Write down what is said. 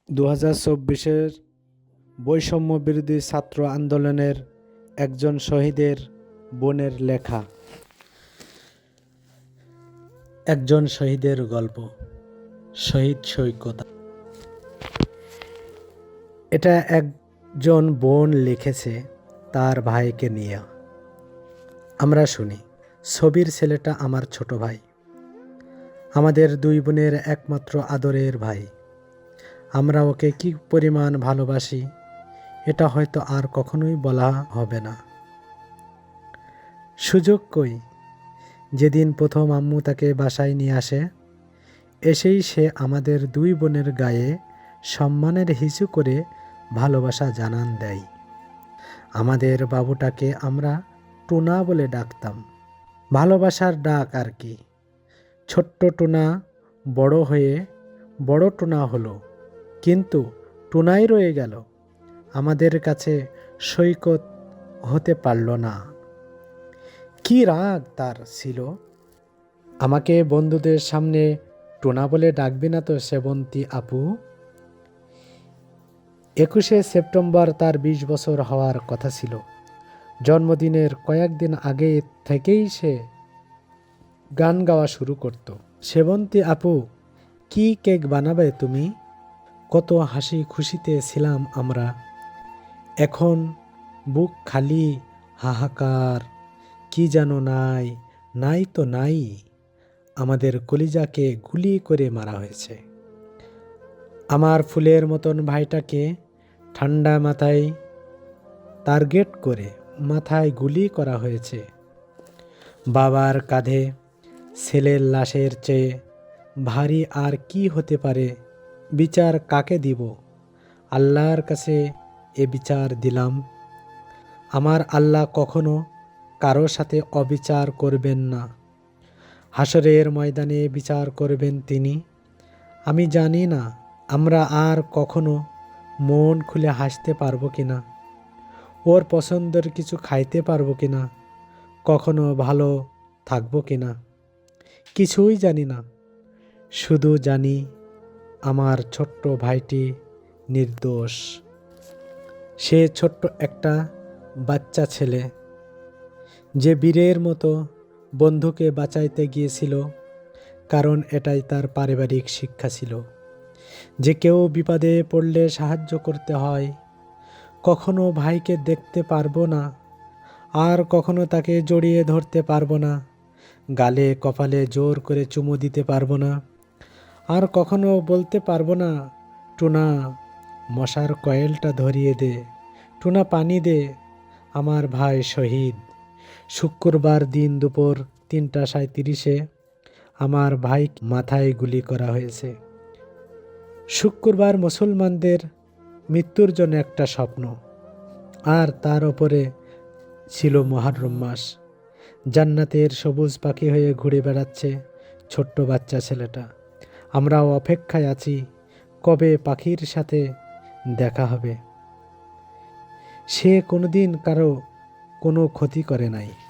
2024-এর বৈষম্য বিরোধী ছাত্র আন্দোলনের একজন শহীদের বোনের লেখা একজন শহীদের গল্প। শহীদ সৈকত। এটা একজন বোন লিখেছে তার ভাইকে নিয়ে। আমরা শুনি। ছবির ছেলেটা আমার ছোট ভাই, আমাদের দুই বোনের একমাত্র আদরের ভাই। আমরা ওকে কি পরিমাণ ভালোবাসি এটা হয়তো আর কখনোই বলা হবে না। সুযোগ কই? যেদিন প্রথম আম্মু তাকে বাসায় নিয়ে আসে, এসেই সে আমাদের দুই বোনের গায়ে সম্মানের হিসু করে ভালোবাসা জানান দেয়। আমাদের বাবুটাকে আমরা টুনা বলে ডাকতাম। ভালোবাসার ডাক আর কি। ছোট্ট টুনা বড় হয়ে বড় টুনা হলো, কিন্তু টুনাই রয়ে গেল। আমাদের কাছে সৈকত হতে পারল না। কি রাগ তার ছিল! আমাকে বন্ধুদের সামনে টোনা বলে ডাকবি না তো সেবন্তী আপু। 21শে সেপ্টেম্বর তার 20 বছর হওয়ার কথা ছিল। জন্মদিনের কয়েকদিন আগে থেকেই সে গান গাওয়া শুরু করত। সেবন্তী আপু, কি কেক বানাবে তুমি? কত হাসি খুশিতে ছিলাম আমরা। এখন বুক খালি, হাহাকার। কি যেন নাই, নাই তো নাই। আমাদের কলিজাকে গুলি করে মারা হয়েছে। আমার ফুলের মতন ভাইটাকে ঠান্ডা মাথায় টার্গেট করে মাথায় গুলি করা হয়েছে। বাবার কাঁধে ছেলের লাশের চেয়ে ভারী আর কি হতে পারে? বিচার কাকে দিব? আল্লাহর কাছে এ বিচার দিলাম। আমার আল্লাহ কখনো কারো সাথে অবিচার করবেন না। হাসরের ময়দানে বিচার করবেন তিনি। আমি জানি না আমরা আর কখনো মন খুলে হাসতে পারবো কিনা, ওর পছন্দের কিছু খাইতে পারবো কিনা, কখনো ভালো থাকবো কিনা। কিছুই জানি না। শুধু জানি আমার ছোট্ট ভাইটি নির্দোষ। সে ছোট্ট একটা বাচ্চা ছেলে, যে বীরের মতো বন্ধুকে বাঁচাইতে গিয়েছিল, কারণ এটাই তার পারিবারিক শিক্ষা ছিল, যে কেউ বিপদে পড়লে সাহায্য করতে হয়। কখনো ভাইকে দেখতে পারবো না, আর কখনো তাকে জড়িয়ে ধরতে পারবো না, গালে কপালে জোর করে চুমু দিতে পারবো না, আর কখনো বলতে পারবো না, টুনা মশার কয়েলটা ধরিয়ে দে, টুনা পানি দে। আমার ভাই শহীদ। শুক্রবার দিন দুপুর 3:37-এ আমার ভাই মাথায় গুলি করা হয়েছে। শুক্রবার মুসলমানদের মৃত্যুর জন্য একটা স্বপ্ন, আর তার ওপরে ছিল মুহররম মাস। জান্নাতের সবুজ পাখি হয়ে ঘুরে বেড়াচ্ছে ছোট্ট বাচ্চা ছেলেটা। আমরাও অপেক্ষায় আছি কবে পাখির সাথে দেখা হবে। সে কোনোদিন কারো কোনো ক্ষতি করে নাই।